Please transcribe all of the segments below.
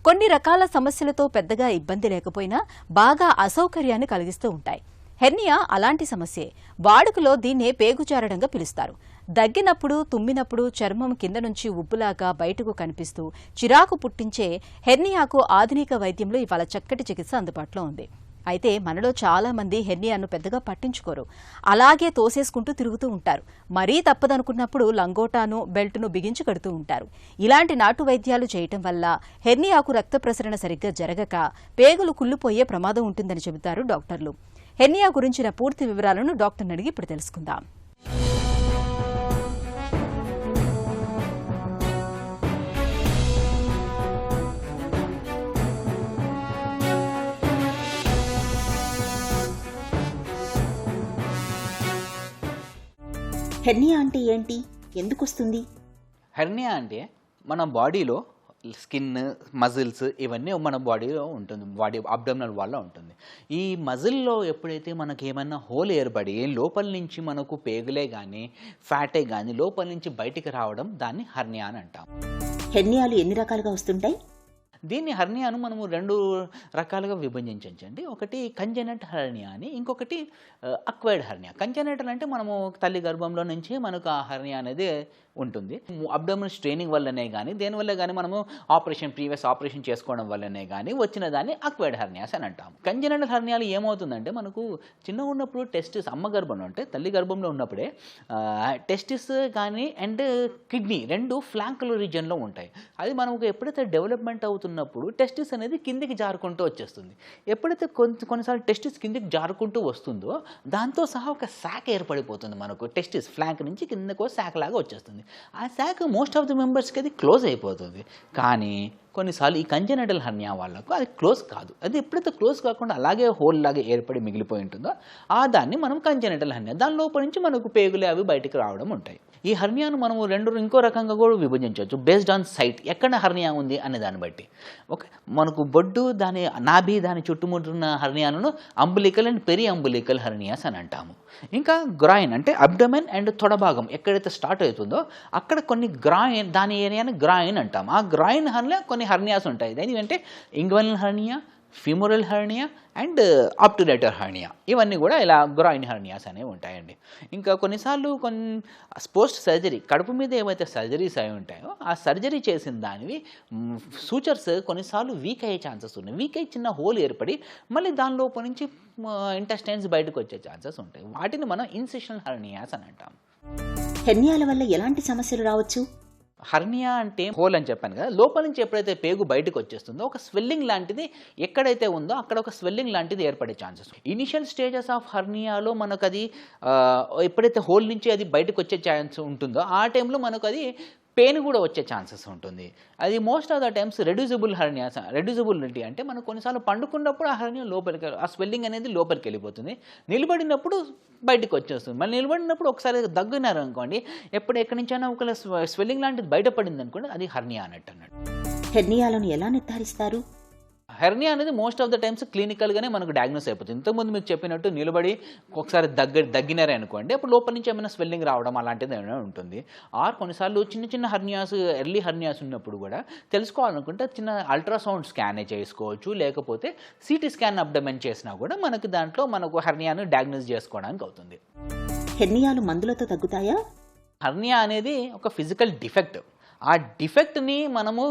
కొన్ని రకాల సమస్యలతో పెద్దగా ఇబ్బంది లేకపోయినా బాగా అసౌకర్యాన్ని కలిగిస్తూ ఉంటాయి. హెర్నియా అలాంటి సమస్యే. వాడుకలో దీన్నే పేగుజారడంగా పిలుస్తారు. దగ్గినప్పుడు, తుమ్మినప్పుడు చర్మం కింద నుంచి ఉబ్బులాగా బయటకు కనిపిస్తూ చిరాకు పుట్టించే హెర్నియాకు ఆధునిక వైద్యంలో ఇవాళ చక్కటి చికిత్స అందుబాటులో ఉంది. అయితే మనలో చాలా మంది హెర్నియాను పెద్దగా పట్టించుకోరు. అలాగే తోసేసుకుంటూ తిరుగుతూ ఉంటారు. మరీ తప్పదనుకున్నప్పుడు లంగోటాను, బెల్టును బిగించి కడుతూ ఉంటారు. ఇలాంటి నాటు వైద్యాలు చేయటం వల్ల హెర్నియాకు రక్త ప్రసరణ సరిగ్గా జరగక పేగులు కుళ్ళిపోయే ప్రమాదం ఉంటుందని చెబుతారు డాక్టర్లు. హెర్నియా గురించిన పూర్తి వివరాలను డాక్టర్ని అడిగి ఇప్పుడు తెలుసుకుందాం. హెర్నియా అంటే ఏంటి? ఎందుకు వస్తుంది? హెర్నియా అంటే మన బాడీలో స్కిన్, మజిల్స్ ఇవన్నీ మన బాడీలో ఉంటుంది, బాడీ అబ్డామినల్ వాల్లో ఉంటుంది. ఈ మజిల్లో ఎప్పుడైతే మనకి ఏమైనా హోల్ ఏర్పడి లోపల నుంచి మనకు పేగులే కానీ ఫ్యాటే కానీ లోపల నుంచి బయటికి రావడం దాన్ని హెర్నియా అని అంటాం. హెర్నియాలు ఎన్ని రకాలుగా వస్తుంటాయి? దీన్ని హెర్నియాను మనము 2 రకాలుగా విభజించండి. ఒకటి కంజెనెట్ హెర్నియా అని, ఇంకొకటి అక్వైర్డ్ హెర్నియా. కంజెనెటల్ అంటే మనము తల్లి గర్భంలో నుంచి మనకు ఆ హెర్నియా అనేది ఉంటుంది. అబ్డామినల్ స్ట్రెయినింగ్ వల్లనే కానీ దేనివల్ల కానీ మనము ప్రీవియస్ ఆపరేషన్ చేసుకోవడం వల్లనే కానీ వచ్చిన దాన్ని అక్వైర్డ్ హెర్నియాస్ అని అంటాము. కంజెనెటల్ హెర్నియాలు ఏమవుతుందంటే మనకు చిన్నగా ఉన్నప్పుడు టెస్టిస్, అమ్మ గర్భంలో అంటే తల్లి గర్భంలో ఉన్నప్పుడే టెస్టిస్ కానీ అండ్ కిడ్నీ 2 ఫ్లాంకుల రీజియన్లో ఉంటాయి. అది మనకు ఎప్పుడైతే డెవలప్మెంట్ అవుతున్నప్పుడు టెస్టిస్ అనేది కిందికి జారుకుంటూ వచ్చేస్తుంది. ఎప్పుడైతే కొన్నిసార్లు టెస్టిస్ కిందికి జారుకుంటూ వస్తుందో దాంతో సహా ఒక శాఖ ఏర్పడిపోతుంది. మనకు టెస్టిస్ ఫ్లాంక్ నుంచి కిందకు శాఖ లాగా వచ్చేస్తుంది. ఆ శాఖ మోస్ట్ ఆఫ్ ది మెంబర్స్కి అది క్లోజ్ అయిపోతుంది. కానీ కొన్నిసార్లు ఈ కంజెనెటల్ హెర్నియా వాళ్ళకు అది క్లోజ్ కాదు. అది ఎప్పుడైతే క్లోజ్ కాకుండా అలాగే హోల్ లాగా ఏర్పడి మిగిలిపోయి ఉంటుందో దాన్ని మనం కంజెనెటల్ హెర్నియా, దాని లోపల నుంచి మనకు పేగులే అవి బయటకు రావడం ఉంటాయి. ఈ హెర్నియాను మనము ఇంకో రకంగా కూడా విభజించవచ్చు, బేస్డ్ ఆన్ సైట్, ఎక్కడ హెర్నియా ఉంది అనే దాన్ని బట్టి. ఓకే, మనకు బొడ్డు, దాని నాభి, దాని చుట్టుముట్టున్న హెర్నియాను umbilical and peri umbilical hernias అని అంటాము. ఇంకా గ్రాయిన్ అంటే అబ్డమెన్ అండ్ తొడభాగం ఎక్కడైతే స్టార్ట్ అవుతుందో అక్కడ కొన్ని గ్రాయిన్, దాని ఏరియాని గ్రాయిన్ అంటాము. ఆ గ్రాయిన్ హెర్నియా కొన్ని హెర్నియాస్ ఉంటాయి. ఏంటంటే inguinal hernia, femoral hernia and obturator hernia, ఇవన్నీ కూడా ఇలా గ్రాయిన్ హెర్నియాస్ అనేవి ఉంటాయండి. ఇంకా కొన్నిసార్లు పోస్ట్ సర్జరీ, కడుపు మీద ఏవైతే సర్జరీస్ అయి ఉంటాయో ఆ సర్జరీ చేసిన దానివి సూచర్స్ కొన్నిసార్లు వీక్ అయ్యే ఛాన్సెస్ ఉన్నాయి. వీక్ అయ్యి చిన్న హోల్ ఏర్పడి మళ్ళీ దాని లోపల నుంచి ఇంటెస్టైన్స్ బయటకు వచ్చే ఛాన్సెస్ ఉంటాయి. వాటిని మనం ఇన్సిషనల్ హెర్నియాస్ అని అంటాం. హెర్నియాల వల్ల ఎలాంటి సమస్యలు రావచ్చు? హెర్నియా అంటే హోల్ అని చెప్పాను కదా, లోపల నుంచి ఎప్పుడైతే పేగు బయటకు వచ్చేస్తుందో ఒక స్వెల్లింగ్ లాంటిది ఎక్కడైతే ఉందో అక్కడ ఒక స్వెల్లింగ్ లాంటిది ఏర్పడే ఛాన్సెస్. ఇనిషియల్ స్టేజెస్ ఆఫ్ హెర్నియాలో మనకు అది ఎప్పుడైతే హోల్ నుంచి అది బయటకు వచ్చే ఛాన్స్ ఉంటుందో ఆ టైంలో మనకు అది పెయిన్ కూడా వచ్చే ఛాన్సెస్ ఉంటుంది. అది మోస్ట్ ఆఫ్ ద టైమ్స్ రెడ్యూసిబిలిటీ అంటే మనం కొన్నిసార్లు పండుకున్నప్పుడు ఆ హెర్నియా లోపలికి, ఆ స్వెల్లింగ్ అనేది లోపలికి వెళ్ళిపోతుంది. నిలబడినప్పుడు బయటకు వచ్చేస్తుంది. మళ్ళీ నిలబడినప్పుడు ఒకసారి దగ్గినారు అనుకోండి, ఎక్కడి నుంచైనా ఒక స్వెల్లింగ్ లాంటిది బయటపడింది అనుకోండి, అది హెర్నియా అన్నట్టు. హెర్నియాలను ఎలా నిర్ధారిస్తారు? హెర్నియా అనేది మోస్ట్ ఆఫ్ ద టైమ్స్ క్లినికల్గానే మనకు డయాగ్నోస్ అయిపోతుంది. ఇంతకుముందు మీకు చెప్పినట్టు నిలబడి ఒకసారి దగ్గినారే అనుకోండి, అప్పుడు లోపల నుంచి ఏమైనా స్వెల్లింగ్ రావడం అలాంటిది ఏమైనా ఉంటుంది. కొన్నిసార్లు చిన్న హెర్నియాస్, ఎర్లీ హెర్నియాస్ ఉన్నప్పుడు కూడా తెలుసుకోవాలనుకుంటే చిన్న అల్ట్రాసౌండ్ స్కాన్ చేసుకోవచ్చు, లేకపోతే సిటీ స్కాన్ అబ్డమెన్ చేసినా కూడా మనకు దాంట్లో మనకు హెర్నియాను డయాగ్నోస్ చేసుకోవడానికి అవుతుంది. హెర్నియాలు మందులతో తగ్గుతాయా? హెర్నియా అనేది ఒక ఫిజికల్ డిఫెక్ట్. ఆ డిఫెక్ట్ని మనము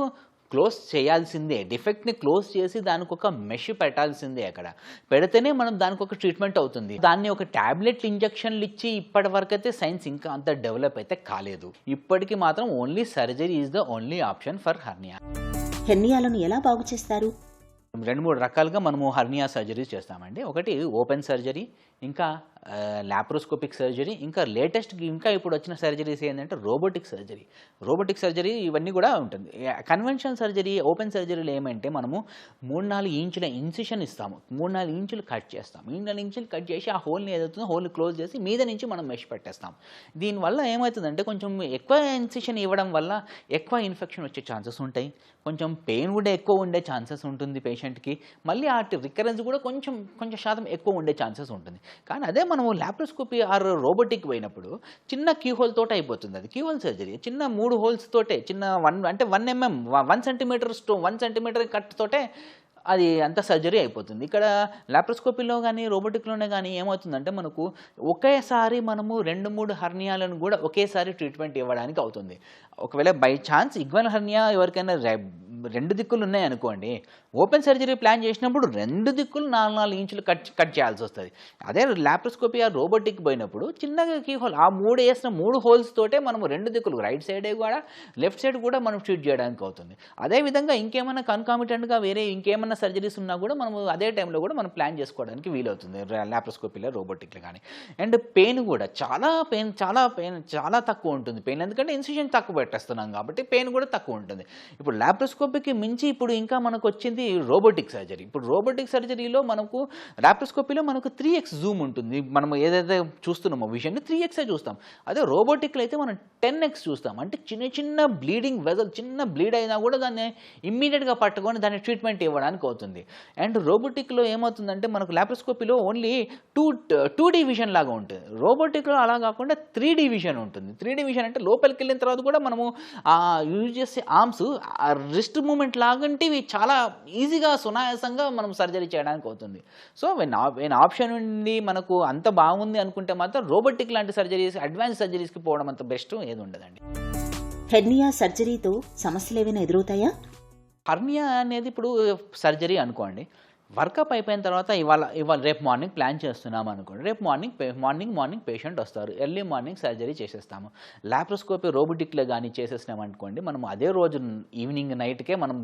క్లోజ్ చేయాల్సిందే. డిఫెక్ట్ని క్లోజ్ చేసి దానికి ఒక మెష్ పెట్టాల్సిందే. అక్కడ పెడితేనే మనం దానికి ఒక ట్రీట్మెంట్ అవుతుంది. దాన్ని ఒక ట్యాబ్లెట్ ఇంజెక్షన్లు ఇచ్చి ఇప్పటి వరకు అయితే సైన్స్ ఇంకా అంత డెవలప్ అయితే కాలేదు. ఇప్పటికీ మాత్రం only surgery is the only option for hernia. హెర్నియాలను ఎలా బాగు చేస్తారు? 2-3 రకాలుగా మనము హెర్నియా సర్జరీస్ చేస్తామండి. ఒకటి ఓపెన్ సర్జరీ, ఇంకా లాప్రోస్కోపిక్ సర్జరీ, ఇంకా లేటెస్ట్ ఇంకా ఇప్పుడు వచ్చిన సర్జరీస్ ఏంటంటే రోబోటిక్ సర్జరీ ఇవన్నీ కూడా ఉంటుంది. కన్వెన్షనల్ సర్జరీ, ఓపెన్ సర్జరీలో ఏమంటే మనము 3-4 ఇంచుల ఇన్సిషన్ ఇస్తాము, 3-4 ఇంచులు కట్ చేస్తాము. 3-4 ఇంచులు కట్ చేసి ఆ హోల్ని ఏదవుతుందో హోల్ని క్లోజ్ చేసి మీద నుంచి మనం మెష్ పెట్టేస్తాం. దీనివల్ల ఏమవుతుందంటే కొంచెం ఎక్కువ ఇన్సిషన్ ఇవ్వడం వల్ల ఎక్కువ ఇన్ఫెక్షన్ వచ్చే ఛాన్సెస్ ఉంటాయి. కొంచెం పెయిన్ కూడా ఎక్కువ ఉండే ఛాన్సెస్ ఉంటుంది పేషెంట్కి. మళ్ళీ ఆ రికరెన్స్ కూడా కొంచెం శాతం ఎక్కువ ఉండే ఛాన్సెస్ ఉంటుంది. కానీ అదే మనము లాప్రోస్కోపీ ఆర్ రోబోటిక్ పోయినప్పుడు చిన్న కీహోల్ తోట అయిపోతుంది. అది కీహోల్ సర్జరీ చిన్న 3 హోల్స్ తోటే, చిన్న 1 mm 1 సెంటీమీటర్ 1 సెంటీమీటర్ కట్ తోటే అది అంత సర్జరీ అయిపోతుంది. ఇక్కడ లాప్రోస్కోపీలో కానీ రోబోటిక్లోనే కానీ ఏమవుతుందంటే మనకు ఒకేసారి మనము 2-3 హర్నియాలను కూడా ఒకేసారి ట్రీట్మెంట్ ఇవ్వడానికి అవుతుంది. ఒకవేళ బై ఛాన్స్ ఇగ్వల్ హర్నియా ఎవరికైనా 2 దిక్కులు ఉన్నాయనుకోండి, ఓపెన్ సర్జరీ ప్లాన్ చేసినప్పుడు 2 దిక్కులు 4 ఇంచులు కట్ చేయాల్సి వస్తుంది. అదే లాప్రోస్కోపీ ఆ రోబోటిక్ పోయినప్పుడు చిన్నగా కీ హోల్, ఆ 3 హోల్స్ తోటే మనము 2 దిక్కులు రైట్ సైడ్ కూడా లెఫ్ట్ సైడ్ కూడా మనం ట్రీట్ చేయడానికి అవుతుంది. అదేవిధంగా ఇంకేమైనా కన్కామిటెంట్గా వేరే ఇంకేమైనా సర్జరీస్ ఉన్నా కూడా మనము అదే టైంలో కూడా మనం ప్లాన్ చేసుకోవడానికి వీలవుతుంది లాప్రోస్కోపీలో రోబోటిక్లో కానీ. అండ్ పెయిన్ కూడా చాలా తక్కువ ఉంటుంది. పెయిన్ ఎందుకంటే ఇన్సిషన్ తక్కువ పెట్టేస్తున్నాం కాబట్టి పెయిన్ కూడా తక్కువ ఉంటుంది. ఇప్పుడు లాప్రోస్కోపీకి మించి ఇప్పుడు ఇంకా మనకు వచ్చింది రోబోటిక్ సర్జరీ. ఇప్పుడు రోబోటిక్ సర్జరీలో మనకు లాప్రోస్కోపీలో మనకు 3x జూమ్ ఉంటుంది. మనం ఏదైతే చూస్తున్నామో విజన్ని 3x చూస్తాం. అదే రోబోటిక్లో అయితే మనం 10x చూస్తాం. అంటే చిన్న బ్లీడింగ్ వెజల్, చిన్న బ్లీడ్ అయినా కూడా దాన్ని ఇమ్మీడియట్గా పట్టుకొని దాన్ని ట్రీట్మెంట్ ఇవ్వడానికి అవుతుంది. అండ్ రోబోటిక్లో ఏమవుతుందంటే మనకు లాప్రోస్కోపీలో ఓన్లీ 2D విజన్ లాగా ఉంటుంది. రోబోటిక్లో అలా కాకుండా 3D విజన్ ఉంటుంది. 3D విజన్ అంటే లోపలికి వెళ్ళిన తర్వాత కూడా మనము యూజ్ చేసే ఆర్మ్స్ రిస్ట్ మూమెంట్ లాగంటివి చాలా ఈజీగా సునాయాసంగా మనం సర్జరీ చేయడానికి అవుతుంది. సో వెన్ ఆప్షన్ ఉండి మనకు అంత బాగుంది అనుకుంటే మాత్రం రోబోటిక్ లాంటి సర్జరీస్, అడ్వాన్స్ సర్జరీస్కి పోవడం అంత బెస్ట్ ఏది ఉండదండి. హెర్నియా సర్జరీతో సమస్యలు ఏమైనా ఎదురవుతాయా? హర్నియా అనేది ఇప్పుడు సర్జరీ అనుకోండి, వర్కప్ అయిపోయిన తర్వాత ఇవాళ రేపు మార్నింగ్ ప్లాన్ చేస్తున్నాం అనుకోండి. రేపు మార్నింగ్ పేషెంట్ వస్తారు, ఎర్లీ మార్నింగ్ సర్జరీ చేసేస్తాము. లాప్రోస్కోపీ రోబోటిక్లో కానీ చేసేసినాం అనుకోండి, మనం అదే రోజు ఈవినింగ్ నైట్కే మనం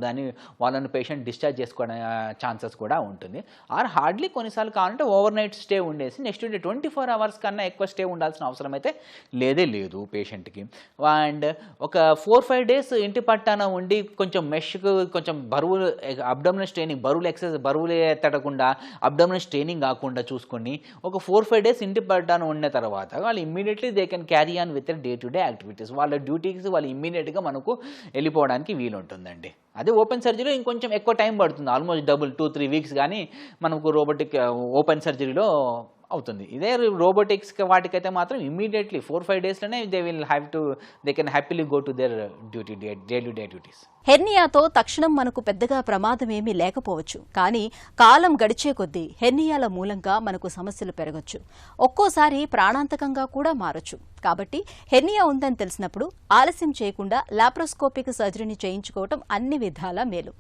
వాళ్ళని పేషెంట్ డిశ్చార్జ్ చేసుకోవడం ఛాన్సెస్ కూడా ఉంటుంది. ఆర్ హార్డ్లీ కొన్నిసార్లు కావాలంటే ఓవర్ నైట్ స్టే ఉండేసి నెక్స్ట్ డే 24 అవర్స్ కన్నా ఎక్కువ స్టే ఉండాల్సిన అవసరం అయితే లేదు పేషెంట్కి. అండ్ ఒక 4-5 డేస్ ఇంటి పట్టాన ఉండి కొంచెం మెష్కు కొంచెం అబ్డామినల్ స్ట్రెయినింగ్, బరువులు ఎత్తడకుండా అబ్డామినల్ స్ట్రెయినింగ్ కాకుండా చూసుకొని ఒక 4-5 డేస్ ఇంటి పట్టాను ఉన్న తర్వాత వాళ్ళు immediately they can carry on with day to day activities. వాళ్ళ డ్యూటీస్ వాళ్ళు ఇమ్మీడియట్గా మనకు వెళ్ళిపోవడానికి వీలుంటుందండి. అదే ఓపెన్ సర్జరీలో ఇంకొంచెం ఎక్కువ టైం పడుతుంది, ఆల్మోస్ట్ డబుల్ 2-3 వీక్స్ కానీ మనకు రోబోటిక్ ఓపెన్ సర్జరీలో అవుతుంది. ఇదే రోబోటిక్స్ వాటికైతే మాత్రం ఇమ్మీడియట్లీ 4-5 డేస్లోనే they can happily go to their daily duties. హెర్నియాతో తక్షణం మనకు పెద్దగా ప్రమాదం ఏమీ లేకపోవచ్చు, కానీ కాలం గడిచే కొద్దీ హెర్నియాల మూలంగా మనకు సమస్యలు పెరగొచ్చు, ఒక్కోసారి ప్రాణాంతకంగా కూడా మారొచ్చు. కాబట్టి హెర్నియా ఉందని తెలిసినప్పుడు ఆలస్యం చేయకుండా లాప్రోస్కోపిక్ సర్జరీని చేయించుకోవటం అన్ని విధాలా మేలు.